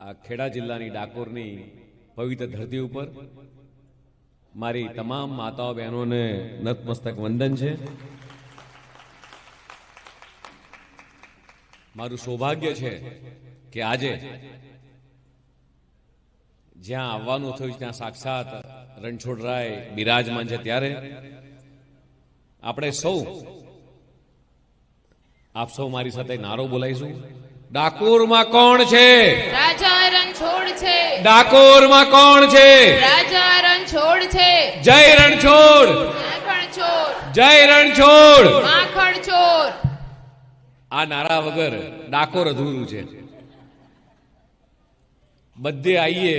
આ ખેડા જિલ્લાની ડાકોરની પવિત્ર ધરતી ઉપર મારી તમામ માતાઓ બહેનોને નતમસ્તક વંદન છે. મારું સૌભાગ્ય છે કે આજે જ્યાં આવવાનું થયું ત્યાં સાક્ષાત રણછોડરાય બિરાજમાન છે. ત્યારે આપણે સૌ આપ સૌ મારી સાથે નારો બોલાઈશું. ડાકોરમાં કોણ છે? રાજા રણછોડ છે. ડાકોરમાં કોણ છે? રાજા રણછોડ છે. જય રણછોડ, માખણ ચોર, જય રણછોડ. માખણ ચોર. આ નારા વગર ડાકોર અધૂરું છે. બધે આવીએ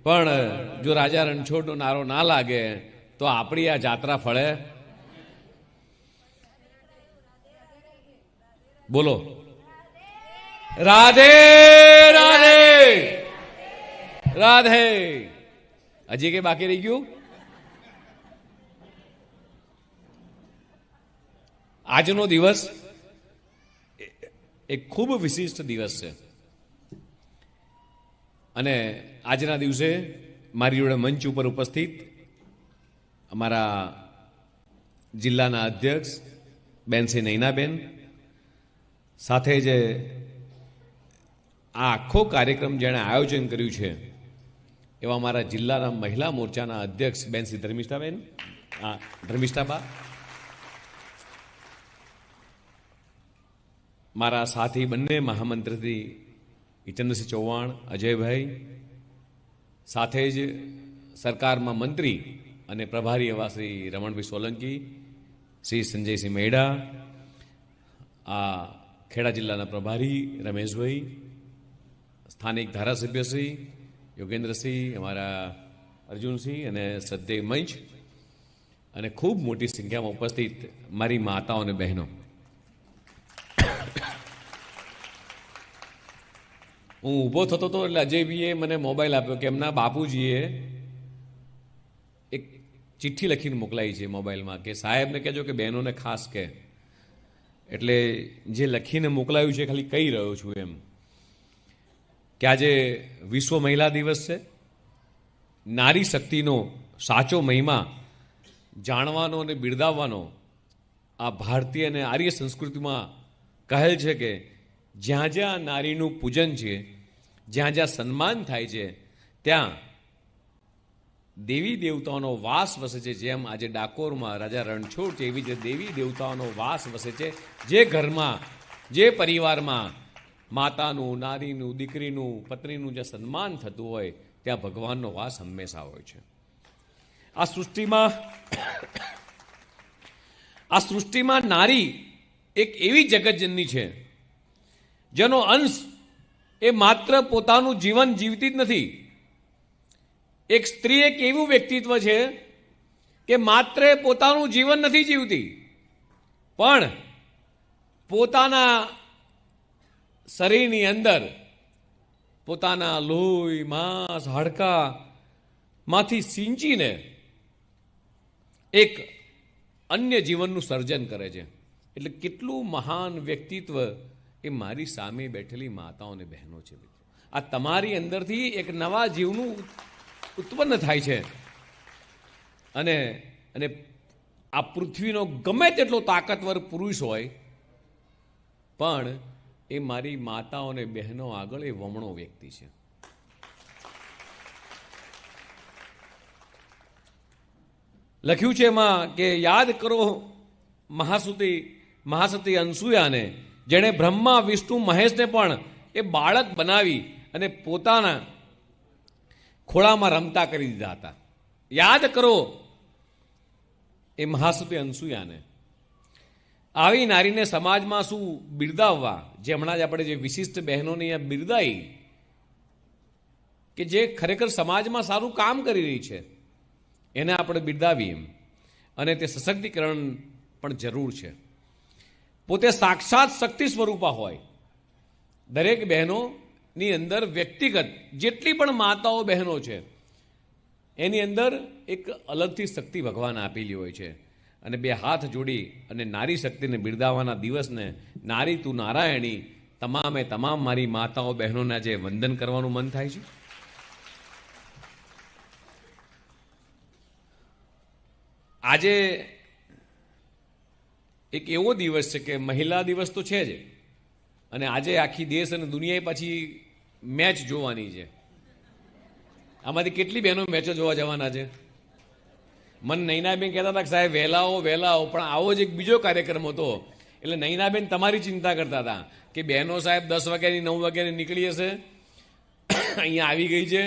પણ જો રાજા રણછોડનો નારો ના લાગે તો આપણી આ જાત્રા ફળે? બોલો રાધે રાધે રાધે. હજી કે બાકી રહી ગયું? આજનો દિવસ એક ખૂબ વિશિષ્ટ દિવસ છે અને આજના દિવસે મારી જોડે મંચ ઉપર ઉપસ્થિત અમારા જિલ્લાના અધ્યક્ષ બેન શ્રી નૈનાબેન, સાથે જ આ આખો કાર્યક્રમ જેણે આયોજન કર્યું છે એવા અમારા જિલ્લાના મહિલા મોરચાના અધ્યક્ષ બેન શ્રી ધર્મિષ્ઠાબા, મારા સાથી બંને મહામંત્રી હિતેન્દ્રસિંહ ચૌહાણ, અજયભાઈ, સાથે જ સરકારમાં મંત્રી અને પ્રભારી એવા શ્રી રમણભાઈ સોલંકી, શ્રી સંજયસિંહ મેડા, આ ખેડા જિલ્લાના પ્રભારી રમેશભાઈ, સ્થાનિક ધારાસભ્યશ્રી યોગેન્દ્રસિંહ, અમારા અર્જુનસિંહ અને શ્રદ્ધેય મંચ અને ખૂબ મોટી સંખ્યામાં ઉપસ્થિત મારી માતાઓ અને બહેનો, હું ઊભો થતો હતો એટલે અજયભાઈએ મને મોબાઈલ આપ્યો કે એમના બાપુજીએ એક ચિઠ્ઠી લખીને મોકલાઈ છે મોબાઈલમાં કે સાહેબને કહેજો કે બહેનોને ખાસ કહે. એટલે જે લખીને મોકલાયું છે ખાલી કહી રહ્યો છું એમ કે આજે વિશ્વ મહિલા દિવસ છે. નારી શક્તિનો સાચો મહિમા જાણવાનો અને બિરદાવવાનો આ ભારતીય અને આર્ય સંસ્કૃતિમાં કહેલ છે કે જ્યાં જ્યાં નારીનું પૂજન છે, જ્યાં જ્યાં સન્માન થાય છે, ત્યાં દેવી દેવતાઓનો વાસ વસે છે. જેમ આજે ડાકોરમાં રાજા રણછોડ છે એવી જે દેવી દેવતાઓનો વાસ વસે છે. જે ઘરમાં, જે પરિવારમાં માતાનું, નારીનું, દીકરીનું, પત્નીનું જે સન્માન થતું હોય ત્યાં ભગવાનનો વાસ હંમેશા હોય છે. આ સૃષ્ટિમાં નારી એક એવી જગતજનની છે જેનો અંશ એ માત્ર પોતાનું જીવન જીવતી જ નથી. એક સ્ત્રી એક એવું વ્યક્તિત્વ છે કે માત્ર પોતાનું જીવન નથી જીવતી, પણ પોતાના શરીરની અંદર પોતાના લોહી, માંસ, હાડકામાંથી સિંચીને એક અન્ય જીવનનું સર્જન કરે છે. એટલે કેટલું મહાન વ્યક્તિત્વ એ મારી સામે બેઠેલી માતાઓ અને બહેનો છે. આ તમારી અંદરથી એક નવા જીવનું ઉત્પન્ન થાય છે અને આ પૃથ્વીનો ગમે તેટલો તાકાતવર પુરુષ હોય પણ એ મારી માતાઓ અને બહેનો આગળ એ વમણો વ્યક્તિ છે. લખ્યું છે એમાં કે યાદ કરો મહાસતી અનસુયાને, જેણે બ્રહ્મા, વિષ્ણુ, મહેશને પણ એ બાળક બનાવી અને પોતાના ખોળામાં રમતા કરી દીધા હતા. યાદ કરો એ મહાસતી અનસુયાને. આવી નારીને સમાજમાં શું બિરદાવવા, જે હમણાં જ આપણે જે વિશિષ્ટ બહેનોને અહીંયા બિરદાઈ કે જે ખરેખર સમાજમાં સારું કામ કરી રહી છે એને આપણે બિરદાવીએ અને તે સશક્તિકરણ પણ જરૂર છે. પોતે સાક્ષાત શક્તિ સ્વરૂપા હોય. દરેક બહેનોની અંદર વ્યક્તિગત જેટલી પણ માતાઓ બહેનો છે એની અંદર એક અલગથી શક્તિ ભગવાન આપેલી હોય છે. અને બે હાથ જોડી અને નારી શક્તિને બિરદાવવાના દિવસને નારી તું નારાયણી તમામે તમામ મારી માતાઓ બહેનોને આજે વંદન કરવાનું મન થાય છે. આજે એક એવો દિવસ છે કે મહિલા દિવસ તો છે જ, અને આજે આખી દેશ અને દુનિયાએ પાછી મેચ જોવાની છે. આમાંથી કેટલી બહેનો મેચો જોવા જવાના છે? મને નૈનાબેન કહેતા હતા કે સાહેબ વહેલાઓ, પણ આવો જ એક બીજો કાર્યક્રમ હતો. એટલે નૈનાબેન તમારી ચિંતા કરતા હતા કે બહેનો સાહેબ 10 વાગ્યાની 9 વાગ્યાની નીકળી હશે, અહીંયા આવી ગઈ છે.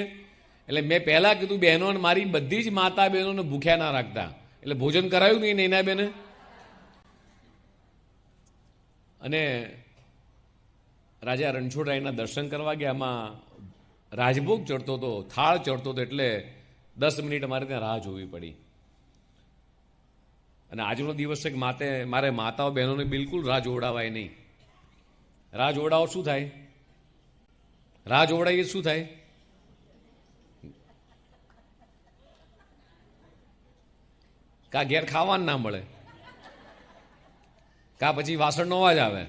એટલે મેં પહેલાં કીધું બહેનો, મારી બધી જ માતા બહેનોને ભૂખ્યા ના રાખતા. એટલે ભોજન કરાયું નહીં નૈનાબેને. અને રાજા રણછોડરાયના દર્શન કરવા ગયા. આમાં રાજભોગ ચડતો હતો, થાળ ચડતો હતો, એટલે 10 મિનિટ અમારે ત્યાં રાહ જોવી પડી. અને આજનો દિવસ છે કે મારે માતાઓ બહેનોને બિલકુલ રાહ જોવડાવાય નહીં. રાહ જોવડાવો શું થાય? રાહ જોવડાવીએ શું થાય? કા ઘેર ખાવાનું ના મળે, કા પછી વાસણનો અવાજ આવે.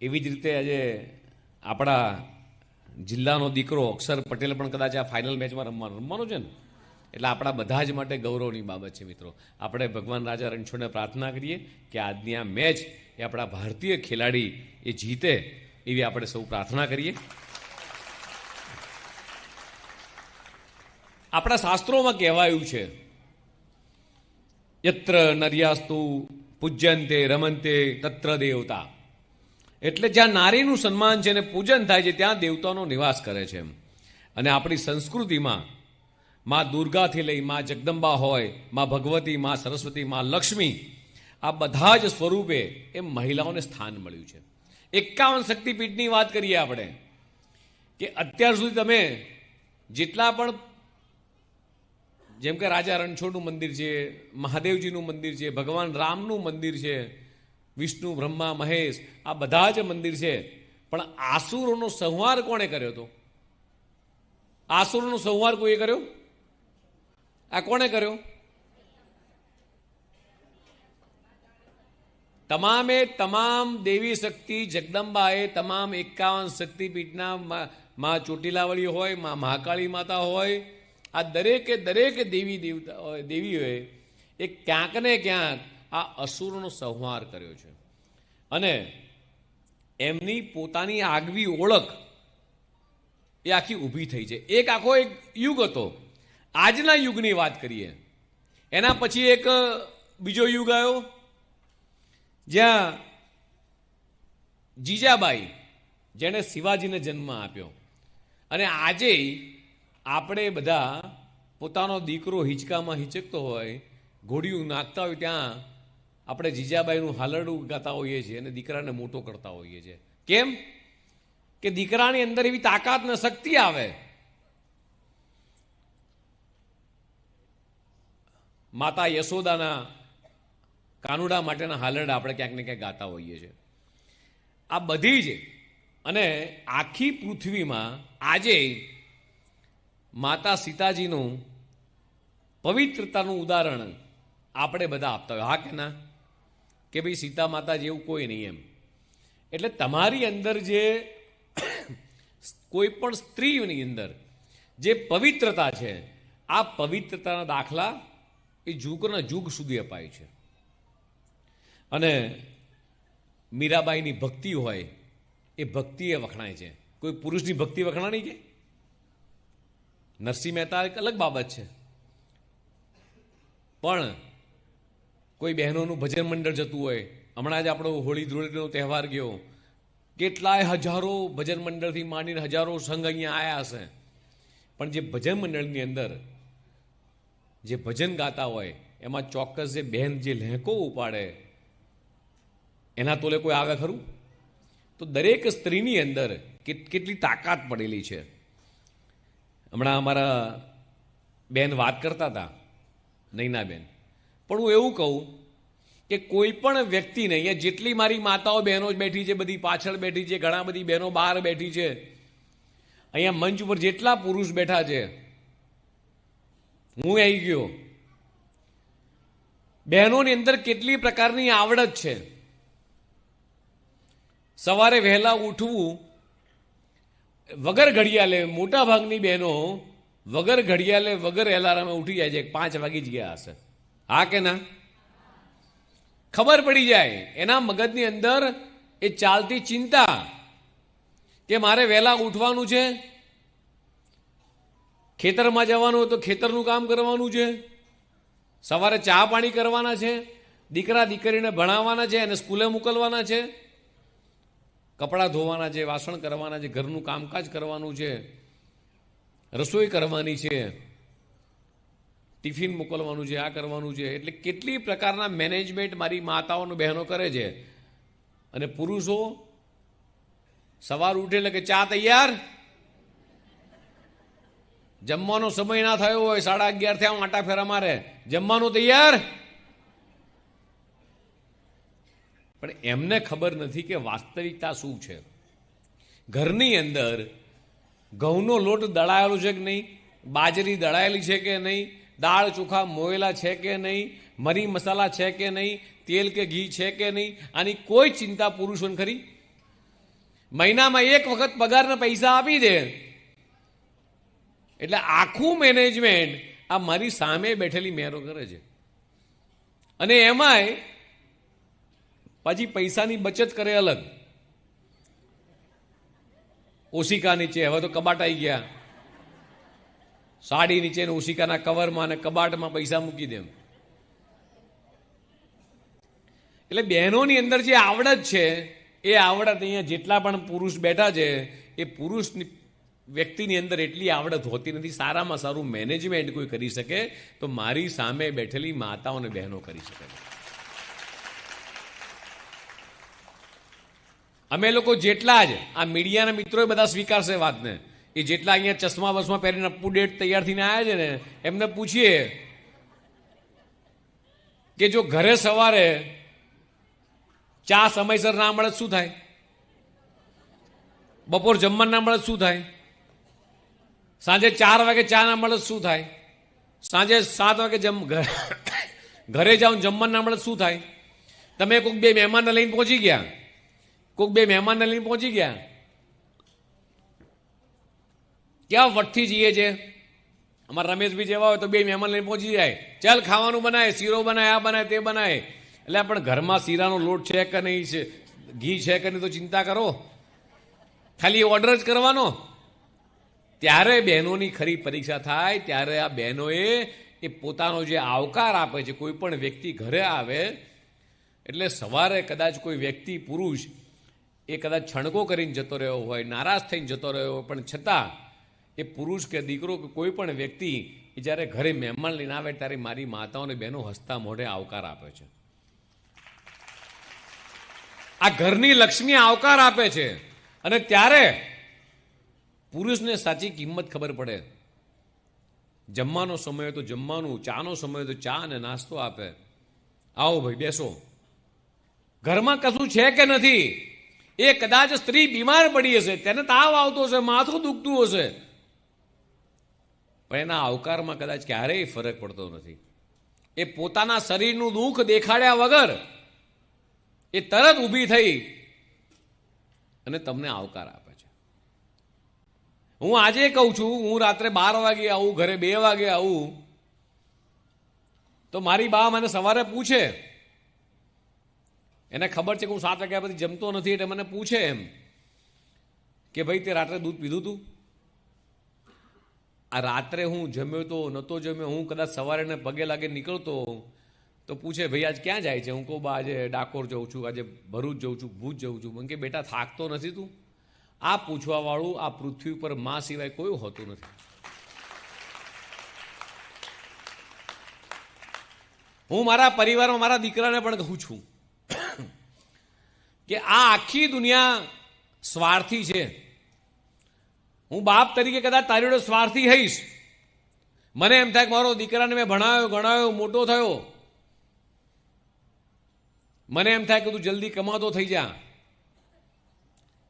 એવી જ રીતે આજે આપણા જિલ્લાનો દીકરો અક્ષર પટેલ પણ કદાચ આ ફાઇનલ મેચમાં રમવાનો છે ને, એટલે આપણા બધા જ માટે ગૌરવની બાબત છે. મિત્રો, આપણે ભગવાન રાજા રણછોડને પ્રાર્થના કરીએ કે આજની આ મેચ એ આપણા ભારતીય ખેલાડી એ જીતે, એવી આપણે સૌ પ્રાર્થના કરીએ. આપણા શાસ્ત્રોમાં કહેવાયું છે, યત્ર નર્યાસ્તુ પૂજ્યંતે રમંતે તત્ર દેવતા. એટલે જ્યાં નારીનું સન્માન છે અને પૂજન થાય છે ત્યાં દેવતાનો નિવાસ કરે છે. અને આપણી સંસ્કૃતિમાં માં દુર્ગાથી લઈ માં જગદંબા હોય, માં ભગવતી, માં સરસ્વતી, માં લક્ષ્મી, આ બધા જ સ્વરૂપે એ મહિલાઓને સ્થાન મળ્યું છે. 51 શક્તિપીઠની વાત કરીએ આપણે, કે અત્યાર સુધી તમે જેટલા પણ, જેમ કે રાજા રણછોડનું મંદિર છે, મહાદેવજીનું મંદિર છે, ભગવાન રામનું મંદિર છે, વિષ્ણુ, બ્રહ્મા, મહેશ, આ બધા જ મંદિર છે. પણ આસુરોનો સંહાર કોણે કર્યો હતો? આસુરોનો સંહાર કોઈએ કર્યો? આ કોણે કર્યો? તમામે તમામ દેવી શક્તિ જગદંબાએ તમામ 51 શક્તિપીઠના માં ચોટીલાવાળી હોય, માં મહાકાળી માતા હોય, આ દરેકે દરેક દેવી દેવતા દેવીઓએ એ ક્યાંક ને ક્યાંક આ અસુરનો સંહાર કર્યો છે. અને એમની પોતાની આગવી ઓળખ એ આખી ઊભી થઈ છે. એક આખો એક યુગ હતો. આજના યુગની વાત કરીએ, એના પછી એક બીજો યુગ આવ્યો જ્યાં જીજાબાઈ, જેણે શિવાજીને જન્મ આપ્યો. અને આજે આપણે બધા પોતાનો દીકરો હિંચકામાં હિંચકતો હોય, ઘોડિયું નાખતા હોય, ત્યાં આપણે જીજાબાઈનું હાલરડું ગાતા હોઈએ છીએ અને દીકરાને મોટો કરતા હોઈએ છીએ. કેમ? કે દીકરાની અંદર એવી તાકાત ને શક્તિ આવે. માતા યશોદાના કાનુડા માટેના હાલરડા આપણે ક્યાંક ને ક્યાંક ગાતા હોઈએ છીએ. આ બધી જ, અને આખી પૃથ્વીમાં આજે માતા સીતાજીનું પવિત્રતાનું ઉદાહરણ આપણે બધા આપતા હોય. હા કે ના? કે ભાઈ સીતા માતા જેવું કોઈ નહીં એમ. એટલે તમારી અંદર જે કોઈ પણ સ્ત્રીની અંદર જે પવિત્રતા છે, આ પવિત્રતાના દાખલા એ જુગના જુગ સુધી અપાય છે. અને મીરાબાઈની ભક્તિ હોય, એ ભક્તિ એ વખણાય છે. કોઈ પુરુષની ભક્તિ વખણાણી છે? નરસિંહ મહેતા એક અલગ બાબત છે. પણ કોઈ બહેનોનું ભજન મંડળ જતું હોય, હમણાં જ આપણો હોળી ધૂળેટીનો તહેવાર ગયો, કેટલાય હજારો ભજન મંડળથી માંડીને હજારો સંઘ અહીંયા આવ્યા હશે. પણ જે ભજન મંડળની અંદર જે ભજન ગાતા હોય, એમાં ચોક્કસ જે બહેન જે લહેકો ઉપાડે એના તોલે કોઈ આવે ખરું? તો દરેક સ્ત્રીની અંદર કેટલી તાકાત પડેલી છે. હમણાં અમારા બેન વાત કરતા હતા, નૈનાબેન. પણ હું એવું કહું કે કોઈ પણ વ્યક્તિને, અહીંયા જેટલી મારી માતાઓ બહેનો બેઠી છે, બધી પાછળ બેઠી છે, ઘણા બધી બહેનો બહાર બેઠી છે, અહીંયા મંચ ઉપર જેટલા પુરુષ બેઠા છે, હું આવી ગયો, બહેનોની અંદર કેટલી પ્રકારની આવડત છે. સવારે વહેલા ઉઠવું વગર ઘડિયાળે, મોટા ભાગની બહેનો વગર ઘડિયાળે વગર એલાર્મે ઉઠી જાય છે. 5 વાગી જ ગયા હશે, હા કે ના? ખબર પડી જાય એના મગજની અંદર એ ચાલતી ચિંતા કે મારે વહેલા ઉઠવાનું છે, ખેતરમાં જવાનું હોય તો ખેતરનું કામ કરવાનું છે, સવારે ચા પાણી કરવાના છે, દીકરા દીકરીને ભણાવવાના છે, એને સ્કૂલે મોકલવાના છે, કપડાં ધોવાના છે, વાસણ કરવાના છે, ઘરનું કામકાજ કરવાનું છે, રસોઈ કરવાની છે, ટિફિન મોકલવાનું છે, આ કરવાનું છે. એટલે કેટલી પ્રકારના મેનેજમેન્ટ મારી માતાઓને બહેનો કરે છે. અને પુરુષો સવાર ઉઠે એટલે કે ચા તૈયાર, જમવાનો સમય ના થયો હોય, 11:30 થયા આટા ફેરા મારે, જમવાનું તૈયાર. પણ એમને ખબર નથી કે વાસ્તવિકતા શું છે. ઘરની અંદર ઘઉંનો લોટ દળાયેલો છે કે નહીં, બાજરી દળાયેલી છે કે નહીં, દાળ ચોખા મોયેલા છે કે નહીં, મરી મસાલા છે કે નહીં, તેલ કે ઘી છે કે નહીં, આની કોઈ ચિંતા પુરુષોને ખરી? મહિનામાં એક વખત પગારના પૈસા આપી દે એટલે આખું મેનેજમેન્ટ આ મારી સામે બેઠેલી મેરો કરે છે. અને એમાંય પછી પૈસાની બચત કરે અલગ. ઓશિકા નીચે, હવે તો કબાટ આવી ગયા, સાડી નીચે ઓશિકાના કવરમાં અને કબાટમાં પૈસા મૂકી દે. એટલે બહેનોની અંદર જે આવડત છે એ આવડત અહીંયા જેટલા પણ પુરુષ બેઠા છે એ પુરુષની વ્યક્તિની અંદર એટલી આવડત હોતી નથી. સારામાં સારું મેનેજમેન્ટ કોઈ કરી શકે તો મારી સામે બેઠેલી માતાઓ અને બહેનો કરી શકે. અમે લોકો જેટલા જ આ મીડિયાના મિત્રોએ બધા સ્વીકારશે વાતને, એ જેટલા અહીંયા ચશ્મા બસમાં પહેરીને અપ ટુ ડેટ તૈયાર થઈને આવ્યા છે ને એમને પૂછીએ કે જો ઘરે સવારે ચા સમયસર ના મળે શું થાય, બપોર જમવાનું ના મળે શું થાય, સાંજે 4 વાગે ચા ના મળે શું થાય, સાંજે 7 વાગે ઘરે જાઓ જમવાનું ના મળે શું થાય. તમે કોઈક 2 મહેમાનને લઈને પહોંચી ગયા, કોઈક 2 મહેમાનને લઈને પહોંચી ગયા, ક્યાં વટથી જઈએ છે. અમારા રમેશભાઈ જેવા હોય તો 2 મહેમાન લઈને પહોંચી જાય, ચાલ ખાવાનું બનાય, શીરો બનાય, આ બનાય તે બનાય. એટલે પણ ઘરમાં શીરાનો લોટ છે કે નહીં છે, ઘી છે કે નહીં તો ચિંતા કરો, ખાલી ઓર્ડર જ કરવાનો. ત્યારે બહેનોની ખરી પરીક્ષા થાય, ત્યારે આ બહેનોએ એ પોતાનો જે આવકાર આપે છે. કોઈ પણ વ્યક્તિ ઘરે આવે એટલે સવારે કદાચ કોઈ વ્યક્તિ પુરુષ એ કદાચ છણકો કરીને જતો રહ્યો હોય, નારાજ થઈને જતો રહ્યો હોય, પણ છતાં એ પુરુષ કે દીકરો કે કોઈ પણ વ્યક્તિ એ જ્યારે ઘરે મહેમાન લઈને આવે ત્યારે મારી માતાઓને બહેનો હસતા મોઢે આવકાર આપે છે. આ ઘરની લક્ષ્મી આવકાર આપે છે. અને ત્યારે પુરુષને સાચી કિંમત ખબર પડે. જમવાનો સમય હોય તો જમવાનું, ચાનો સમય હોય તો ચા અને નાસ્તો આપે. આવો ભાઈ બેસો. ઘરમાં કશું છે કે નથી, એ કદાચ સ્ત્રી બીમાર પડી હશે, તેને તાવ આવતો હશે, માથું દુખતું હશે, પણ એના આવકારમાં કદાચ ક્યારેય ફરક પડતો નથી. એ પોતાના શરીરનું દુઃખ દેખાડ્યા વગર એ તરત ઊભી થઈ અને તમને આવકાર આપે છે. હું આજે કહું છું, હું રાત્રે 12 વાગે આવું, ઘરે 2 વાગે આવું, તો મારી બા મને સવારે પૂછે, એને ખબર છે કે હું 7 વાગ્યા પછી જમતો નથી, એટલે મને પૂછે એમ કે ભાઈ તે રાત્રે દૂધ પીધું તું? આ રાત્રે હું જમ્યો તો નહોતો જમ્યો, હું કદાચ સવારે ને પગે લાગે નીકળતો તો પૂછે ભાઈ આજ ક્યાં જાય છે? હું કહું બા આજે ડાકોર જઉં છું, આજે ભરૂચ જઉં છું, ભુજ જઉં છું. મને કે બેટા થાકતો નથી તું? આ પૂછવાવાળું આ પૃથ્વી ઉપર માં સિવાય કોઈ હોતું નથી. હું મારા પરિવારમાં મારા દીકરાને પણ કહું છું કે આ આખી દુનિયા સ્વાર્થી છે. હું બાપ તરીકે કદાચ તારી જોડે સ્વાર્થી હઈશ. મને એમ થાય કે મારો દીકરાને મેં ભણાવ્યો ગણાવ્યો મોટો થયો, મને એમ થાય કે તું જલ્દી કમાતો થઈ જા.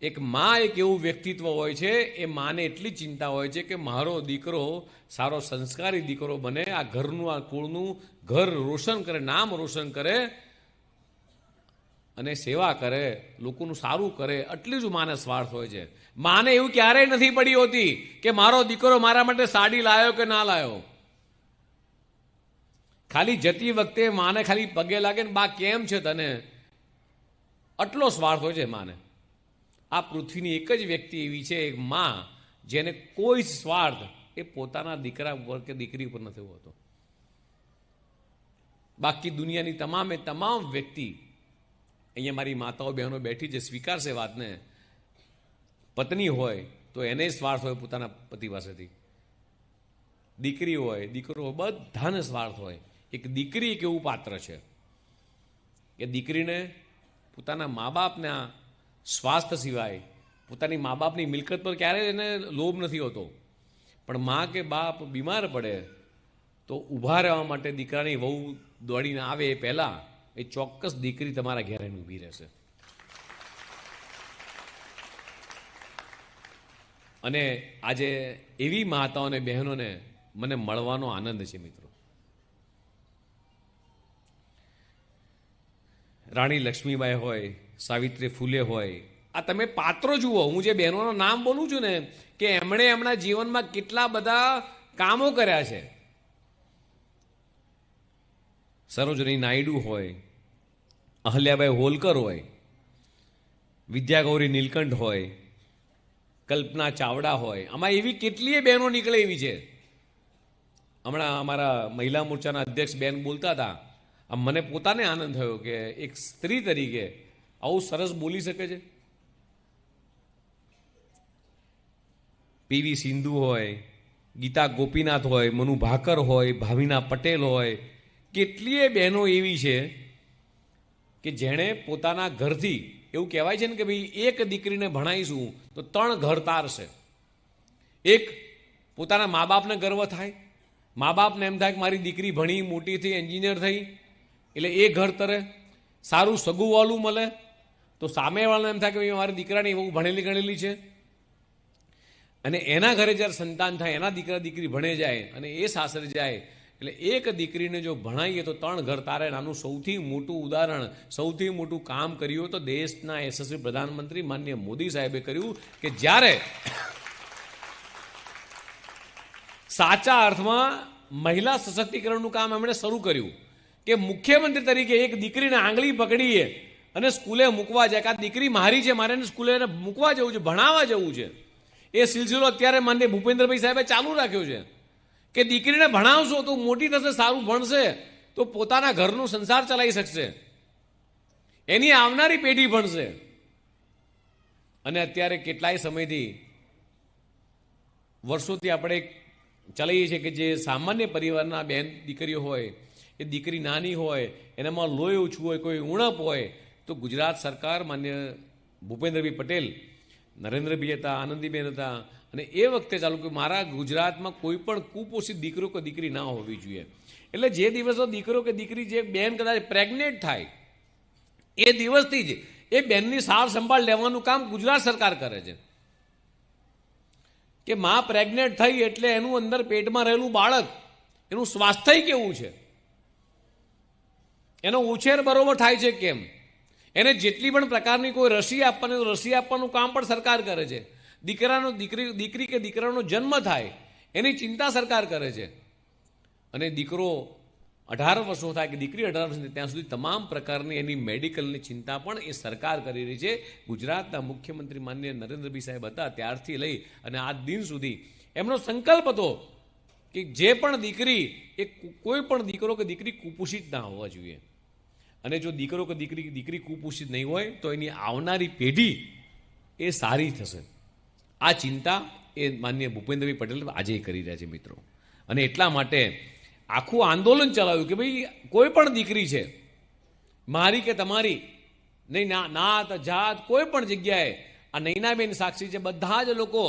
એક માં એક એવું વ્યક્તિત્વ હોય છે, એ માને એટલી ચિંતા હોય છે કે મારો દીકરો સારો સંસ્કારી દીકરો બને, આ ઘરનું આ કુળનું ઘર રોશન કરે, નામ રોશન કરે અને સેવા કરે, લોકોનું સારું કરે, એટલી જ માને સ્વાર્થ હોય છે. માને એવું ક્યારેય નથી પડી હોતી કે મારો દીકરો મારા માટે સાડી લાયો કે ના લાયો. ખાલી જતી વખતે માને ખાલી પગે લાગે ને બા કેમ છે તને, આટલો સ્વાર્થ હોય છે માને. આ પૃથ્વીની એક જ વ્યક્તિ એવી છે, એક માં, જેને કોઈ સ્વાર્થ એ પોતાના દીકરા ઉપર કે દીકરી ઉપર નથી હોતો. બાકી દુનિયાની તમામે તમામ વ્યક્તિ, અહીંયા મારી માતાઓ બહેનો બેઠી છે, સ્વીકારશે વાતને. પત્ની હોય તો એને સ્વાર્થ હોય પોતાના પતિ પાસેથી, દીકરી હોય દીકરો હોય, બધાને સ્વાર્થ હોય. એક દીકરી એક એવું પાત્ર છે કે દીકરીને પોતાના મા બાપના સ્વાસ્થ્ય સિવાય, પોતાની મા બાપની મિલકત પર ક્યારેય એને લોભ નથી હોતો. પણ મા કે બાપ બીમાર પડે તો ઊભા રહેવા માટે દીકરાની વહુ દોડીને આવે એ પહેલાં એ ચોક્કસ દીકરી તમારા ઘેર એને ઊભી રહેશે. અને આજે એવી માતાઓ અને બહેનોને મને મળવાનો આનંદ છે મિત્રો. રાણી લક્ષ્મીબાઈ હોય, સાવિત્રી ફૂલે હોય, આ તમે પાત્રો જુઓ. હું જે બહેનોના નામ બોલું છું ને, કે એમણે એમના જીવનમાં કેટલા બધા કામો કર્યા છે. સરોજની નાયડુ હોય, અહલ્યાબાઈ હોલકર હોય, વિદ્યાગૌરી નીલકંઠ હોય, કલ્પના ચાવડા હોય, આમાં એવી કેટલીય બહેનો નીકળે એવી છે. હમણાં અમારા મહિલા મોરચાના અધ્યક્ષ બેન બોલતા હતા, મને પોતાને આનંદ થયો કે એક સ્ત્રી તરીકે આવું સરસ બોલી શકે છે. પીવી સિંધુ હોય, ગીતા ગોપીનાથ હોય, મનુ ભાકર હોય, ભાવિના પટેલ હોય, કેટલીય બહેનો એવી છે કે જેણે પોતાના ઘરથી, એવું કહેવાય છે ને કે ભાઈ એક દીકરીને ભણાવીશું તો 3 ઘર તારશે. એક, પોતાના મા બાપને ગર્વ થાય, મા બાપને એમ થાય કે મારી દીકરી ભણી મોટી થઈ એન્જિનિયર થઈ એટલે એ ઘર તરે. સારું સગુવાલું મળે તો સામેવાળાને એમ થાય કે ભાઈ મારી દીકરાની બહુ ભણેલી ગણેલી છે. અને એના ઘરે જ્યારે સંતાન થાય, એના દીકરા દીકરી ભણે જાય અને એ સાસરે જાય, એટલે એક દીકરીને જો ભણાવીએ તો 3 ઘર તારે. આનું સૌથી મોટું ઉદાહરણ, સૌથી મોટું કામ કર્યું તો દેશના યશસ્વી પ્રધાનમંત્રી માનનીય મોદી સાહેબે કર્યું કે જ્યારે સાચા અર્થમાં મહિલા સશક્તિકરણનું કામ એમણે શરૂ કર્યું કે મુખ્યમંત્રી તરીકે એક દીકરીને આંગળી પકડીએ અને સ્કૂલે મૂકવા જાય કે આ દીકરી મારી છે, મારે એને સ્કૂલે મૂકવા જવું છે, ભણાવવા જવું છે. એ સિલસિલો અત્યારે માનનીય ભૂપેન્દ્રભાઈ સાહેબે ચાલુ રાખ્યો છે કે દીકરીને ભણાવશો તો મોટી થશે, સારું ભણશે તો પોતાના ઘરનો સંસાર ચલાવી શકશે, એની આવનારી પેઢી ભણશે. અને અત્યારે કેટલાય સમયથી, વર્ષોથી આપણે ચલાવીએ છીએ કે જે સામાન્ય પરિવારના બેન દીકરીઓ હોય, એ દીકરી નાની હોય, એનામાં લોહી ઓછું હોય, કોઈ ઉણપ હોય, તો ગુજરાત સરકાર માન્ય ભૂપેન્દ્રભાઈ પટેલ, નરેન્દ્રભાઈ હતા, આનંદીબેન હતા, અને એ વખતે ચાલુ કે મારા ગુજરાતમાં કોઈ પણ કુપોષિત દીકરો કે દીકરી ના હોવી જોઈએ. એટલે જે દિવસો દીકરો કે દીકરી, જે બેન કદાચ પ્રેગ્નેન્ટ થાય એ દિવસથી જ એ બેનની સાર સંભાળ લેવાનું કામ ગુજરાત સરકાર કરે છે. કે માં પ્રેગ્નેન્ટ થઈ એટલે એનું અંદર પેટમાં રહેલું બાળક, એનું સ્વાસ્થ્ય કેવું છે, એનો ઉછેર બરોબર થાય છે કેમ, એને જેટલી પણ પ્રકારની કોઈ રસી આપવાની, રસી આપવાનું કામ પણ સરકાર કરે છે. દીકરી કે દીકરાનો જન્મ થાય એની ચિંતા સરકાર કરે છે. અને દીકરો 18 વર્ષનો થાય કે દીકરી 18 વર્ષની, ત્યાં સુધી તમામ પ્રકારની એની મેડિકલની ચિંતા પણ એ સરકાર કરી રહી છે. ગુજરાતના મુખ્યમંત્રી માનનીય નરેન્દ્રભાઈ સાહેબ હતા ત્યારથી લઈ અને આજ દિન સુધી એમનો સંકલ્પ હતો કે જે પણ દીકરી, એ કોઈ પણ દીકરો કે દીકરી કુપોષિત ના હોવા જોઈએ. અને જો દીકરો કે દીકરી કુપોષિત નહીં હોય તો એની આવનારી પેઢી એ સારી થશે. આ ચિંતા એ માનનીય ભૂપેન્દ્રભાઈ પટેલ આજે કરી રહ્યા છે મિત્રો. અને એટલા માટે આખું આંદોલન ચલાવ્યું કે ભાઈ કોઈ પણ દીકરી છે, મારી કે તમારી નહીં, નાત જાત કોઈ પણ જગ્યાએ, આ નૈનાબેન સાક્ષી છે, બધા જ લોકો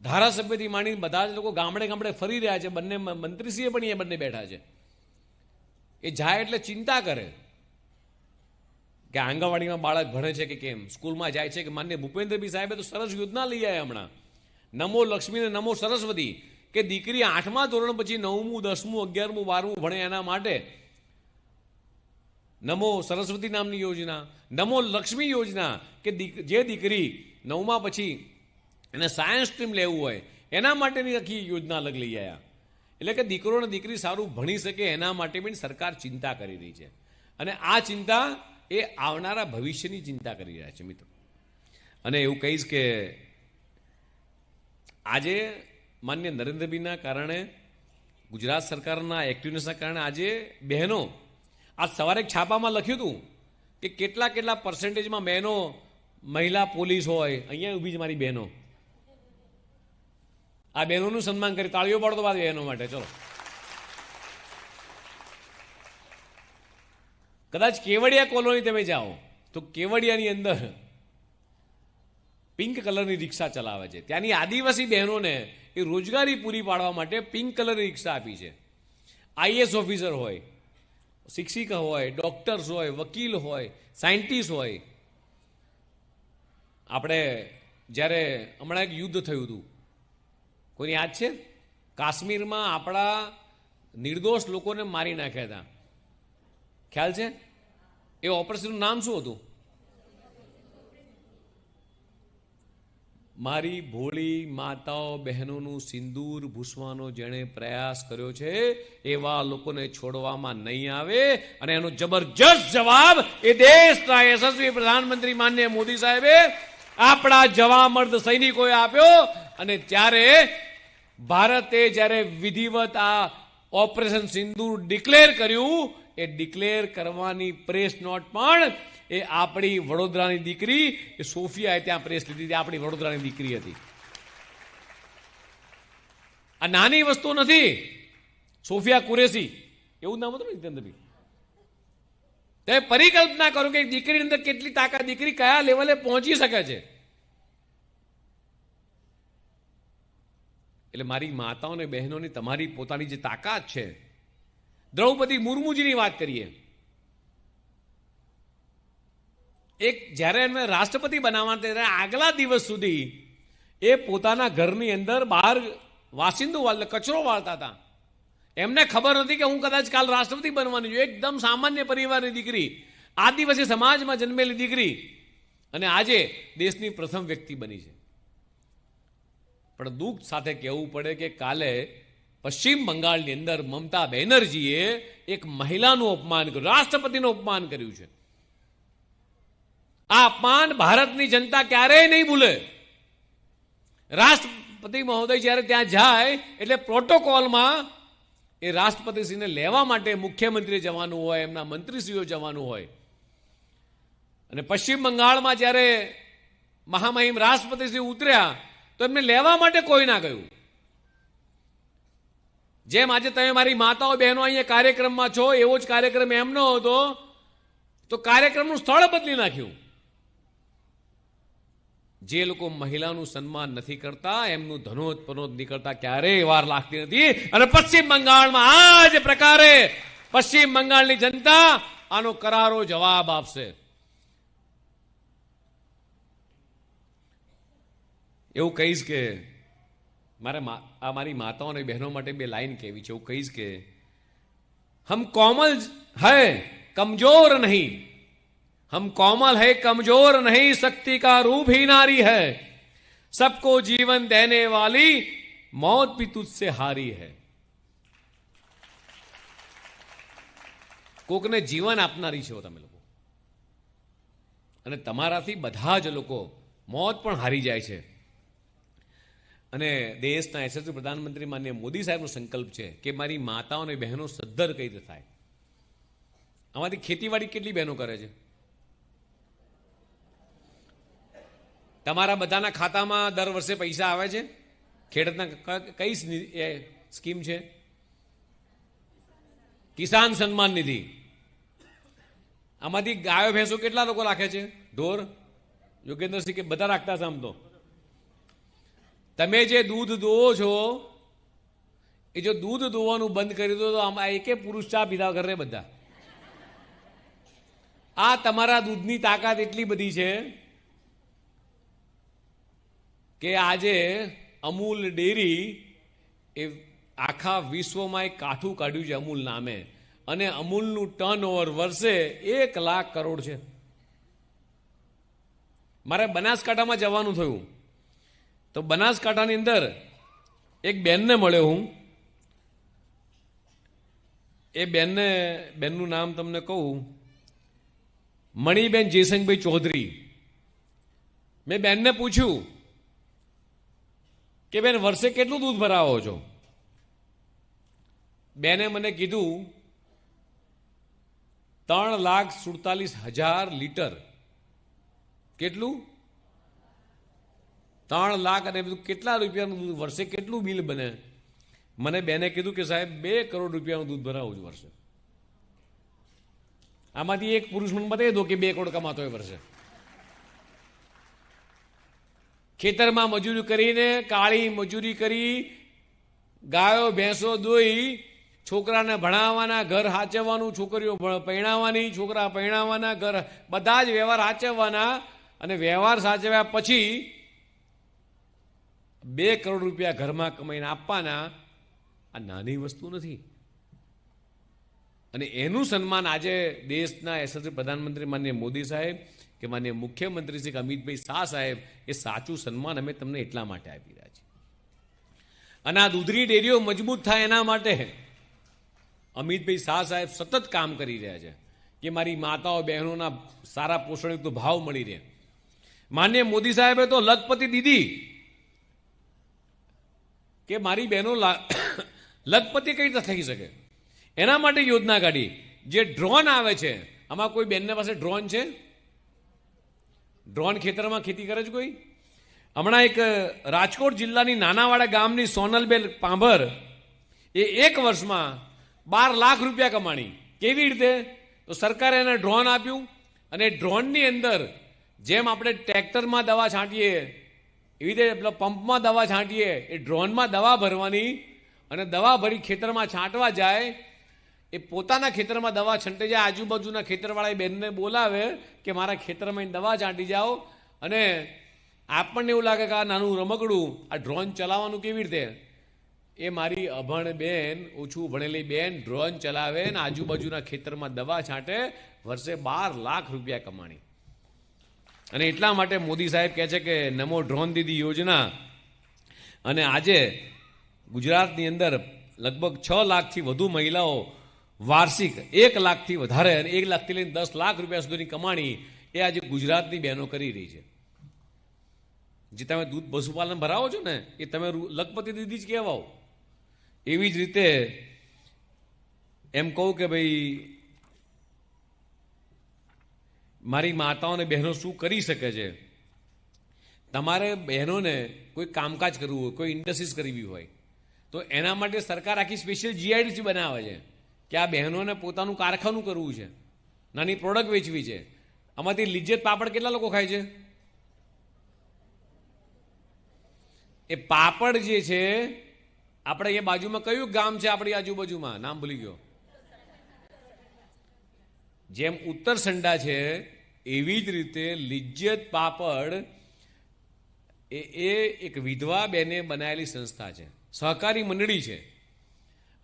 ધારાસભ્યથી માંડીને બધા જ લોકો ગામડે ગામડે ફરી રહ્યા છે. બંને મંત્રીશ્રીએ પણ એ બંને બેઠા છે. એ જાય એટલે ચિંતા કરે, કે આંગણવાડીમાં બાળક ભણે છે કે કેમ, સ્કૂલમાં જાય છે કે માન્ય ભૂપેન્દ્રભાઈ સાહેબે તો સરસ યોજના લઈ આવ્યા હમણાં, નમો લક્ષ્મી ને નમો સરસ્વતી, કે દીકરી 8મા ધોરણ પછી 9મું 10મું 11મું 12મું ભણે એના માટે નમો સરસ્વતી નામની યોજના, નમો લક્ષ્મી યોજના, કે જે દીકરી 9મા પછી એને સાયન્સ સ્ટ્રીમ લેવું હોય એના માટેની આખી યોજના અલગ લઈ આવ્યા. એટલે કે દીકરો અને દીકરી સારું ભણી શકે એના માટે પણ સરકાર ચિંતા કરી રહી છે. અને આ ચિંતા એ આવનારા ભવિષ્યની ચિંતા કરી રહ્યા છે મિત્રો. અને એવું કહીશ કે આજે માન્ય નરેન્દ્રભાઈના કારણે, ગુજરાત સરકારના એક્ટિવનેસના કારણે આજે બહેનો, આજ સવારે એક છાપામાં લખ્યું હતું કે કેટલા પર્સન્ટેજમાં બહેનો મહિલા પોલીસ હોય. અહીંયા ઊભી છે મારી બહેનો, આ બહેનોનું સન્માન કરી, તાળીઓ પાડતો બાદ બહેનો માટે. ચલો, કદાચ કેવડિયા કોલોની તમે જાઓ તો કેવડિયાની અંદર પિંક કલરની રિક્ષા ચલાવે છે. ત્યાંની આદિવાસી બહેનોને એ રોજગારી પૂરી પાડવા માટે પિંક કલરની રિક્ષા આપી છે. આઈએસ ઓફિસર હોય, શિક્ષિકા હોય, ડોક્ટર્સ હોય, વકીલ હોય, સાયન્ટિસ્ટ હોય. આપણે જ્યારે હમણાં એક યુદ્ધ થયું હતું, કોઈને યાદ છે? કાશ્મીરમાં આપણા નિર્દોષ લોકોને મારી નાખ્યા હતા, ખ્યાલ છે? એ ઓપરેશનનું નામ શું હતું? મારી ભોળી માતાઓ બહેનોનું સિંદૂર ભૂસવાનો જેણે પ્રયાસ કર્યો છે એવા લોકોને છોડવામાં નહીં આવે. અને એનો જબરજસ્ત જવાબ એ દેશના યશસ્વી પ્રધાનમંત્રી માનનીય મોદી સાહેબે આપણા જવામર્દ સૈનિકોએ આપ્યો. અને ત્યારે ભારતે જ્યારે વિધિવત આ ઓપરેશન સિંદૂર ડિક્લેર કર્યું, એ ડિક્લેર કરવાની પ્રેસ નોટ પણ એ આપણી વડોદરાની દીકરી એ સોફિયાએ ત્યાં પ્રેસ લીધી હતી. આપણી વડોદરાની દીકરી હતી. આ નાની વસ્તુ નથી. સોફિયા કુરેશી એવું નામ હતું ને જીતેન્દ્રભાઈ. તે પરિકલ્પના કરો કે દીકરીની અંદર કેટલી તાકાત, દીકરી કયા લેવલે પહોંચી શકે છે. એટલે મારી માતાઓને બહેનોની તમારી પોતાની જે તાકાત છે, દ્રૌપદી મુર્મુજીની વાત કરીએ, એક જ્યારે એમને રાષ્ટ્રપતિ બનાવવાના ત્યારે આગલા દિવસ સુધી એ પોતાના ઘરની અંદર બહાર વાસિંદુ કચરો વાળતા હતા. એમને ખબર નથી કે હું કદાચ કાલ રાષ્ટ્રપતિ બનવાની છું. એકદમ સામાન્ય પરિવારની દીકરી, આદિવાસી સમાજમાં જન્મેલી દીકરી, અને આજે દેશની પ્રથમ વ્યક્તિ બની છે. પણ દુઃખ સાથે કહેવું પડે કે કાલે પશ્ચિમ બંગાળની અંદર મમતા બેનર્જીએ એક મહિલાનું અપમાન કર્યું, રાષ્ટ્રપતિનું અપમાન કર્યું છે. આ અપમાન ભારતની જનતા ક્યારેય નહીં ભૂલે. રાષ્ટ્રપતિ મહોદય જ્યારે ત્યાં જાય એટલે પ્રોટોકોલમાં એ રાષ્ટ્રપતિશ્રીને લેવા માટે મુખ્યમંત્રી જવાનું હોય, એમના મંત્રીશ્રીઓ જવાનું હોય. અને પશ્ચિમ બંગાળમાં જ્યારે મહામહિમ રાષ્ટ્રપતિશ્રી ઉતર્યા તો એમને લેવા માટે કોઈ ના ગયું. જેમ આજે તમે મારી માતાઓ બહેનો અહીંયા કાર્યક્રમમાં છો, એવો જ કાર્યક્રમ એમનો હતો તો કાર્યક્રમનું સ્થળ બદલી નાખ્યું. જે લોકો મહિલાનું સન્માન નથી કરતા, એમનું ધનોત પનોત નીકળતા ક્યારેય વાર લાગતી નથી. અને પશ્ચિમ બંગાળમાં આ જ પ્રકારે પશ્ચિમ બંગાળની જનતા આનો કરારો જવાબ આપશે. એવું કહીશ કે મારી માતાઓ અને બહેનો માટે બે લાઈન કહેવી છે. એવું કહીશ કે હમ કોમલ હૈ કમજોર નહીં, हम कोमल है कमजोर नहीं, शक्ति का रूप ही नारी है, सबको जीवन देने वाली मौत भी तुझसे हारी है. કોકને જીવન આપનારી છો તમે લોકો, અને તમારાથી બધા જ લોકો મોત પણ હારી જાય છે. અને દેશના યશસ્વી પ્રધાનમંત્રી માનનીય મોદી સાહેબનો સંકલ્પ છે કે મારી માતાઓ અને બહેનો સદ્ધર કઈ રીતે થાય. આમાંથી ખેતીવાડી કેટલી બહેનો કરે છે? તમારા બધાના ખાતામાં દર વર્ષે પૈસા આવે છે? ખેડૂતના કઈ સ્કીમ છે? કિસાન સન્માન નિધિ. આમાંથી ગાયો ભેંસો કેટલા લોકો રાખે છે? ઢોર? યોગેન્દ્રસિંહ કે બધા રાખતા છે? આમ તો તમે જે દૂધ દોવો છો એ જો દૂધ દોવાનું બંધ કરી દો તો આમાં એકે પુરુષ ચા પીધા કરે બધા. આ તમારા દૂધની તાકાત એટલી બધી છે કે આજે અમૂલ ડેરી એ આખા વિશ્વમાં એક કાઠું કાઢ્યું છે અમૂલ નામે, અને અમૂલનું ટર્નઓવર વર્ષે 1 લાખ કરોડ છે. મારે બનાસકાંઠામાં જવાનું થયું તો બનાસકાંઠાની અંદર એક બેનને મળ્યો હું. એ બેનનું નામ તમને કહું, મણિબેન જયસંગભાઈ ચૌધરી. મેં બેનને પૂછ્યું કે બેન વર્ષે કેટલું દૂધ ભરાવો છો? બેને મને કીધું 3,47,000 લીટર. કેટલું? 3 લાખ. અને બધું કેટલા રૂપિયાનું દૂધ વર્ષે, કેટલું બિલ બને? મને બેને કીધું કે સાહેબ 2 કરોડ રૂપિયાનું દૂધ ભરાવું છું વર્ષે. આમાંથી એક પુરુષ મને બતાવી દો કે 2 કરોડ કમાતો હોય વર્ષે. ખેતરમાં મજૂરી કરીને, કાળી મજૂરી કરી, ગાયો ભેંસો દોઈ, છોકરાને ભણાવવાના, ઘર હાચવવાનું, છોકરીઓ પરણાવવાની, છોકરા પરણાવવાના, ઘર બધા જ વ્યવહાર હાચવવાના, અને વ્યવહાર સાચવ્યા પછી 2 કરોડ રૂપિયા ઘરમાં કમાઈને આપવાના. આ નાની વસ્તુ નથી. અને એનું સન્માન આજે દેશના યશસ્વી પ્રધાનમંત્રી માનનીય મોદી સાહેબ કે માનનીય મુખ્યમંત્રી શ્રી અમિતભાઈ શાહ સાહેબ, એ સાચું સન્માન અમે તમને એટલા માટે આપી રહ્યા છીએ. અને આ દૂધની ડેરીઓ મજબૂત થાય એના માટે અમિતભાઈ શાહ સાહેબ સતત કામ કરી રહ્યા છે કે મારી માતાઓ બહેનોના સારા પોષણયુક્ત ભાવ મળી રહે. માનનીય મોદી સાહેબે તો લખપતિ દીધી કે મારી બહેનો લખપતિ કઈ રીતે થઈ શકે, એના માટે યોજના કાઢી. જે ડ્રોન આવે છે, આમાં કોઈ બેનને પાસે ડ્રોન છે? ડ્રોન ખેતરમાં ખેતી કરે છે કોઈ? હમણાં એક રાજકોટ જિલ્લાની નાનાવાડા ગામની સોનલબેન પાંભર, એ 1 વર્ષમાં 12 લાખ રૂપિયા કમાણી. કેવી રીતે? તો સરકારે એને ડ્રોન આપ્યું, અને ડ્રોનની અંદર જેમ આપણે ટ્રેક્ટરમાં દવા છાંટીએ એવી રીતે પેલા પંપમાં દવા છાંટીએ, એ ડ્રોનમાં દવા ભરવાની, અને દવા ભરી ખેતરમાં છાંટવા જાય. એ પોતાના ખેતરમાં દવા છંટે જાય, આજુબાજુના ખેતરવાળા બેનને બોલાવે કે મારા ખેતરમાં દવા છાંટી જાઓ. અને આપણને એવું લાગે કે આ નાનું રમકડું, આ ડ્રોન ચલાવવાનું કેવી રીતે? એ મારી અભણ બેન, ઓછું ભણેલી બેન ડ્રોન ચલાવે ને આજુબાજુના ખેતરમાં દવા છાંટે, વર્ષે 12 લાખ રૂપિયા કમાણી. અને એટલા માટે મોદી સાહેબ કહે છે કે નમો ડ્રોન દીદી યોજના. અને આજે ગુજરાતની અંદર લગભગ 6 લાખથી વધુ મહિલાઓ વાર્ષિક 1 લાખથી વધારે, અને 1 લાખથી લઈને 10 લાખ રૂપિયા સુધીની કમાણી એ આજે ગુજરાતની બહેનો કરી રહી છે. જે તમે દૂધ પશુપાલન ભરાવો છો ને, એ તમે લખપતિ દીદી જ કહેવાઓ. એવી જ રીતે એમ કહું કે ભાઈ મારી માતાઓ અને બહેનો શું કરી શકે છે. તમારે બહેનોને કોઈ કામકાજ કરવું હોય, કોઈ ઇન્ડસ્ટ્રીઝ કરવી હોય, તો એના માટે સરકાર આખી સ્પેશિયલ જીઆઈડીસી બનાવે છે કે આ બહેનોને પોતાનું કારખાનું કરવું છે, નાની પ્રોડક્ટ વેચવી છે. આમાંથી લિજ્જત પાપડ કેટલા લોકો ખાય છે? એ પાપડ જે છે, આપણે એ બાજુમાં કયું ગામ છે આપણી આજુબાજુમાં, નામ ભૂલી ગયો, જેમ ઉત્તરસંડા છે એવી જ રીતે લિજ્જત પાપડ એ એક વિધવા બેને બનાવેલી સંસ્થા છે, સહકારી મંડળી છે.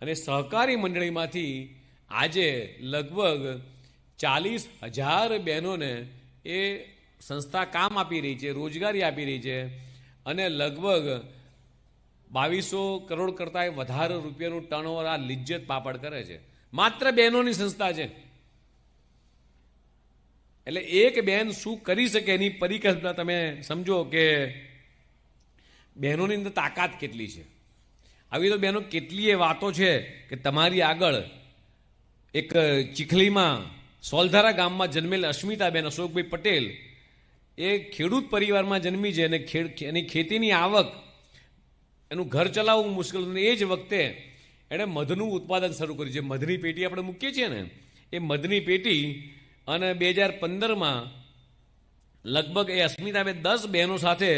અને સહકારી મંડળીમાંથી આજે લગભગ 40,000 બહેનોને એ સંસ્થા કામ આપી રહી છે, રોજગારી આપી રહી છે. અને લગભગ 2200 કરોડ કરતાં વધારે રૂપિયાનું ટર્નઓવર આ લિજ્જત પાપડ કરે છે. માત્ર બહેનોની સંસ્થા છે. એટલે એક બહેન શું કરી શકે એની પરિકલ્પના તમે સમજો કે બહેનોની અંદર તાકાત કેટલી છે. આવી તો બહેનો કેટલીય વાતો છે કે તમારી આગળ એક ચીખલીમાં સોલધારા ગામમાં જન્મેલ અસ્મિતાબેન અશોકભાઈ પટેલ, એ ખેડૂત પરિવારમાં જન્મી છે અને એની ખેતીની આવક, એનું ઘર ચલાવવું મુશ્કેલ હતું. એ જ વખતે એણે મધનું ઉત્પાદન શરૂ કર્યું છે. મધની પેટી આપણે મૂકીએ છીએ ને, એ મધની પેટી. અને 2015માં લગભગ એ અસ્મિતાબેન 10 બહેનો સાથે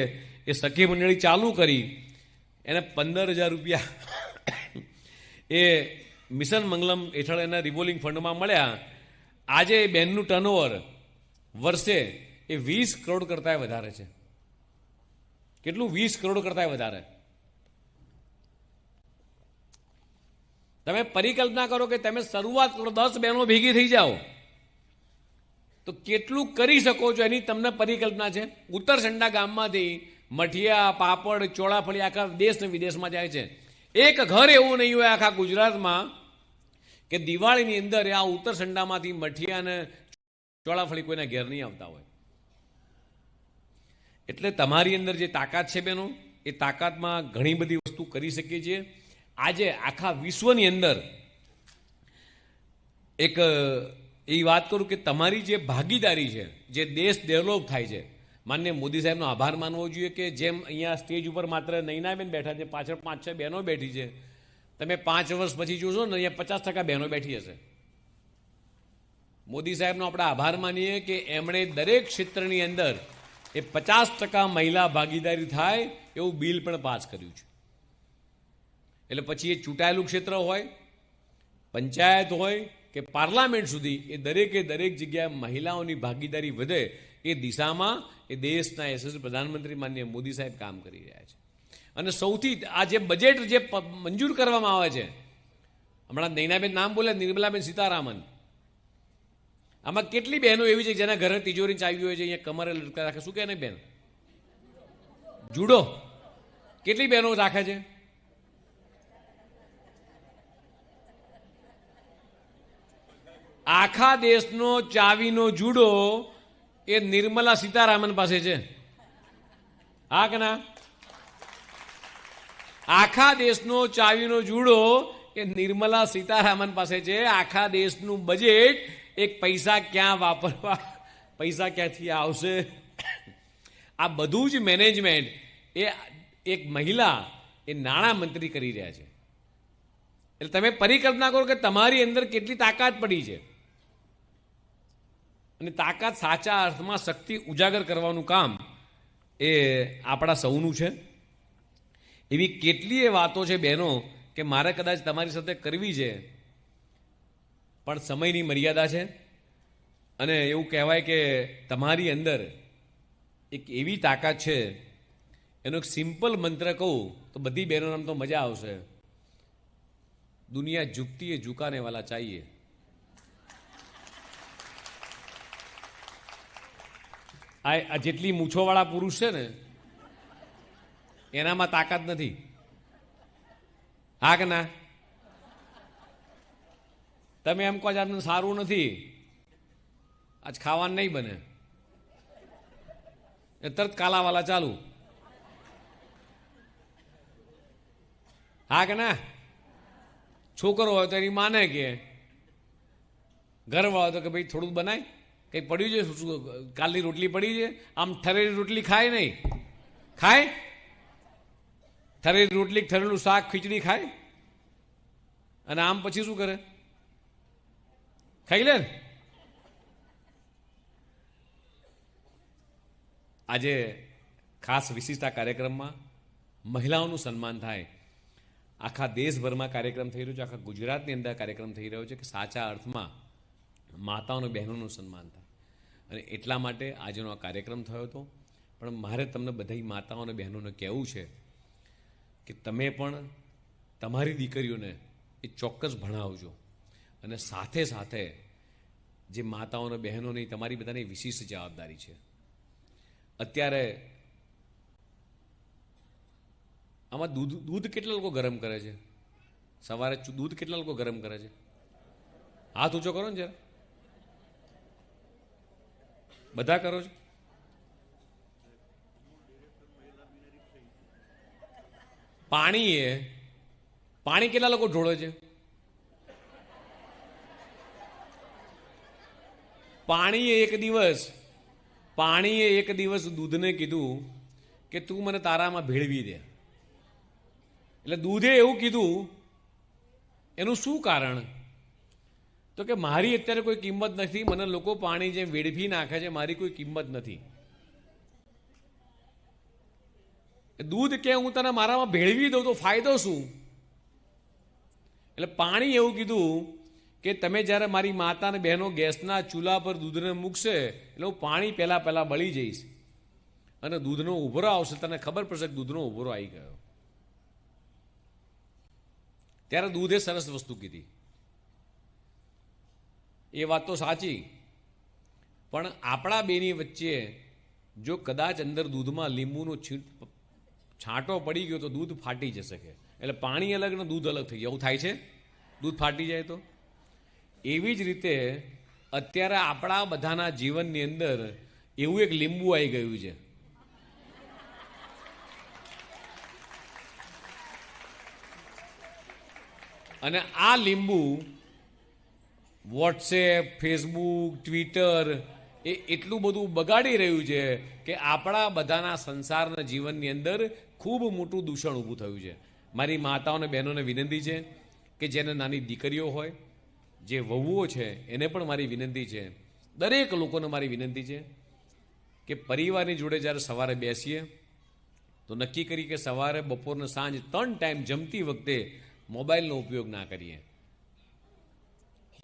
એ સખી મંડળી ચાલુ કરી. એને 15,000 રૂપિયા એ મિશન મંગલમ હેઠળ એના રિવોલ્વિંગ ફંડમાં મળ્યા. આજે એ બેનનું ટર્નઓવર વર્ષે એ 20 કરોડ કરતાં વધારે છે. કેટલું? 20 કરોડ કરતાં વધારે. તમે પરિકલ્પના કરો કે તમે શરૂઆત કરો, 10 બહેનો ભેગી થઈ જાઓ તો કેટલું કરી શકો છો એની તમને પરિકલ્પના છે. ઉત્તરસંડા ગામમાંથી મઠિયા, પાપડ, ચોળાફળી આખા દેશ ને વિદેશમાં જાય છે. એક ઘર એવું નહીં હોય આખા ગુજરાતમાં કે દિવાળીની અંદર આ ઉત્તરસંડામાંથી મઠિયા અને ચોળાફળી કોઈના ઘેર નહીં આવતા હોય. એટલે તમારી અંદર જે તાકાત છે બેનો, એ તાકાતમાં ઘણી બધી વસ્તુ કરી શકીએ છીએ. આજે આખા વિશ્વની અંદર એક એ વાત કરું કે તમારી જે ભાગીદારી છે, જે દેશ ડેવલપ થાય છે, માનનીય મોદી સાહેબનો આભાર માનવો જોઈએ કે જેમ અહીંયા સ્ટેજ ઉપર માત્ર નૈનાબેન બેઠા છે, પાછળ 5-6 બહેનો બેઠી છે. તમે 5 વર્ષ પછી જોશો ને અહીંયા 50% બહેનો બેઠી હશે. મોદી સાહેબનો આપણે આભાર માનીએ કે એમણે દરેક ક્ષેત્રની અંદર એ 50% મહિલા ભાગીદારી થાય એવું બિલ પણ પાસ કર્યું છે. એટલે પછી એ ચૂંટાયેલું ક્ષેત્ર હોય, પંચાયત હોય કે પાર્લામેન્ટ સુધી, એ દરેકે દરેક જગ્યાએ મહિલાઓની ભાગીદારી વધે એ દિશામાં એ દેશના યશસ્વી પ્રધાનમંત્રી માનનીય મોદી સાહેબ કામ કરી રહ્યા છે. અને સૌથી આ જે બજેટ જે મંજૂર કરવામાં આવે છે, હમણાં નૈનાબેન નામ બોલે, નિર્મલાબેન સીતારામન, આમાં કેટલી બહેનો એવી છે જેના ઘરે તિજોરી ચાવી હોય છે, અહીંયા કમરે લટકા રાખે, શું કહે ને બેન, જુડો, કેટલી બહેનો રાખે છે? આખા દેશનો ચાવીનો જુડો એ નિર્મલા સીતારામન પાસે છે. હા કે ના? આખા દેશનો ચાવીનો જુડો એ નિર્મલા સીતારામન પાસે છે. આખા દેશનું બજેટ, એક પૈસા ક્યાં વાપરવા, પૈસા ક્યાંથી આવશે, આ બધું જ મેનેજમેન્ટ એ એક મહિલા, એ નાણામંત્રી કરી રહ્યા છે. એટલે તમે પરિકલ્પના કરો કે તમારી અંદર કેટલી તાકાત પડી છે. અને તાકાત સાચા અર્થમાં શક્તિ ઉજાગર કરવાનું કામ એ આપણા સૌનું છે. એવી કેટલીય વાતો છે બહેનો કે મારે કદાચ તમારી સાથે કરવી છે, પણ સમયની મર્યાદા છે. અને એવું કહેવાય કે તમારી અંદર એક એવી તાકાત છે, એનો એક સિમ્પલ મંત્ર કહું તો બધી બહેનોને આમ તો મજા આવશે. દુનિયા ઝુકતી હે ઝુકાને વાલા ચાહીએ. આ જેટલી મૂછોવાળા પુરુષ છે ને એનામાં તાકાત નથી. હા કે ના? તમે એમ કહો આજનું સારું નથી, આજ ખાવાનું નહીં બને, એ તરત કાલાવાલા ચાલુ. હા કે ના? છોકરો હોય તો એની માને કે, ઘરવાળો હોય તો કે ભાઈ થોડું બનાય, કંઈ પડ્યું છે, કાલની રોટલી પડી છે, આમ ઠરેલી રોટલી ખાય નહીં, ખાય ઠરેલી રોટલી, ઠરેલું શાક, ખીચડી ખાય, અને આમ પછી શું કરે, ખાઈ લે. આજે ખાસ વિશિષ્ટ કાર્યક્રમમાં મહિલાઓનું સન્માન થાય. આખા દેશભરમાં કાર્યક્રમ થઈ રહ્યો છે, આખા ગુજરાતની અંદર કાર્યક્રમ થઈ રહ્યો છે કે સાચા અર્થમાં માતાઓ અને બહેનોનું સન્માન થાય. અને એટલા માટે આજનો આ કાર્યક્રમ થયો હતો. પણ મારે તમને બધી માતાઓ અને બહેનોને કહેવું છે કે તમે પણ તમારી દીકરીઓને એ ચોક્કસ ભણાવજો. અને સાથે સાથે જે માતાઓ અને બહેનોની તમારી બધાની વિશિષ્ટ જવાબદારી છે. અત્યારે આમાં દૂધ કેટલા લોકો ગરમ કરે છે? સવારે દૂધ કેટલા લોકો ગરમ કરે છે? હાથ ઊંચો કરો ને જરા. બધા કરો છો? પાણી કેટલા લોકો ઢોળે છે? પાણીએ એક દિવસ દૂધને કીધું કે તું મને તારામાં ભેળવી દે. એટલે દૂધે એવું કીધું. એનું શું કારણ? તો કે મારી અત્યારે કોઈ કિંમત નથી, મને લોકો પાણી જેમ વેડફી નાખે છે, મારી કોઈ કિંમત નથી. દૂધ કે હું તને મારામાં ભેળવી દઉં તો ફાયદો શું? એટલે પાણી એવું કીધું કે તમે જ્યારે મારી માતા અને બહેનો ગેસના ચૂલા પર દૂધને મૂકશે એટલે હું પાણી પહેલાં બળી જઈશ અને દૂધનો ઉભરો આવશે, તને ખબર પડશે કે દૂધનો ઉભરો આવી ગયો. ત્યારે દૂધે સરસ વસ્તુ કીધી. એ વાત તો સાચી, પણ આપણા બેની વચ્ચે જો કદાચ અંદર દૂધમાં લીંબુનો છાંટો પડી ગયો તો દૂધ ફાટી જશે. કે એટલે પાણી અલગ ને દૂધ અલગ થઈ જાય. એવું થાય છે દૂધ ફાટી જાય તો? એવી જ રીતે અત્યારે આપણા બધાના જીવનની અંદર એવું એક લીંબુ આવી ગયું છે. અને આ લીંબુ વોટ્સએપ, ફેસબુક, ટ્વિટર એ એટલું બધું બગાડી રહ્યું છે કે આપણા બધાના સંસારના જીવનની અંદર ખૂબ મોટું દૂષણ ઊભું થયું છે. મારી માતાઓને બહેનોને વિનંતી છે કે જેને નાની દીકરીઓ હોય, જે વહુઓ છે, એને પણ મારી વિનંતી છે, દરેક લોકોને મારી વિનંતી છે કે પરિવારની જોડે જ્યારે સવારે બેસીએ તો નક્કી કરી કે સવારે, બપોરને, સાંજ 3 ટાઈમ જમતી વખતે મોબાઈલનો ઉપયોગ ના કરીએ.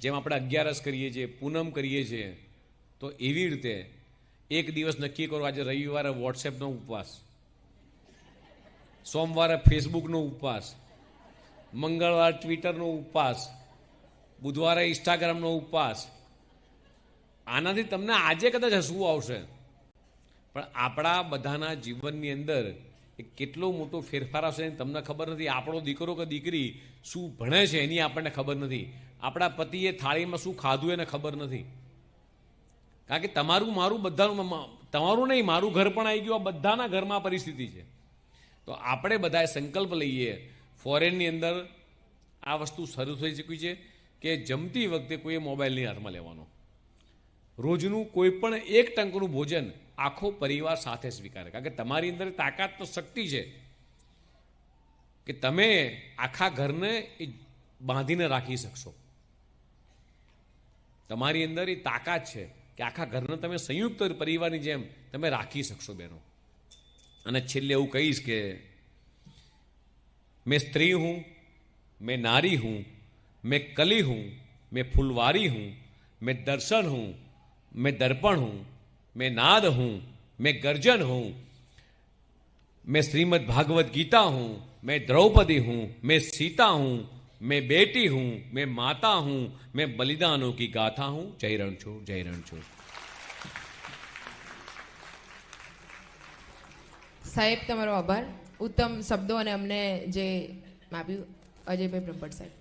જેમ આપણે 11 કરીએ છીએ, પૂનમ કરીએ છીએ, તો એવી રીતે એક દિવસ નક્કી કરો, આજે રવિવારે વોટ્સએપનો ઉપવાસ, સોમવારે ફેસબુકનો ઉપવાસ, મંગળવારે ટ્વિટરનો ઉપવાસ, બુધવારે ઇન્સ્ટાગ્રામનો ઉપવાસ. આનાથી તમને આજે કદાચ હસવું આવશે, પણ આપણા બધાના જીવનની અંદર એ કેટલો મોટો ફેરફાર આવશે તમને ખબર નથી. આપણો દીકરો કે દીકરી શું ભણે છે એની આપણને ખબર નથી. આપણા પતિએ થાળીમાં શું ખાધું એને ખબર નથી. કારણ કે તમારું મારું બધાનું, તમારું નહીં મારું ઘર પણ આવી ગયું, આ બધાના ઘરમાં પરિસ્થિતિ છે. તો આપણે બધાએ સંકલ્પ લઈએ. ફોરેનની અંદર આ વસ્તુ શરૂ થઈ ચૂકી છે કે જમતી વખતે કોઈએ મોબાઈલ નહીં હાથમાં લેવાનો. રોજનું કોઈ પણ 1 ટંકનું ભોજન આખો પરિવાર સાથે સ્વીકારે. કારણ કે તમારી અંદર તાકાત તો શક્તિ છે કે તમે આખા ઘરને એ બાંધીને રાખી શકશો. તમારી અંદર એ તાકાત છે કે આખા ઘરને તમે સંયુક્ત પરિવારની જેમ તમે રાખી શકશો બહેનો. અને છેલ્લે એવું કહીશ કે मैं स्त्री हूं, मैं नारी हूं, मैं कली हूं, मैं फुलवारी हूं, मैं दर्शन हूं, मैं दर्पण हूं, मैं नाद हूं, मैं गर्जन हूं, मैं श्रीमद् भागवत गीता हूं, मैं द्रौपदी हूं, मैं सीता हूं, मैं बेटी हूं, मैं माता हूं, मैं बलिदानों की गाथा हूं. जय रणछोड़, जय रणछोड़. સાહેબ તમારો આભાર. ઉત્તમ શબ્દો અને અમને જે આપ્યું અજયભાઈ બ્રહ્મભટ્ટ સાહેબ.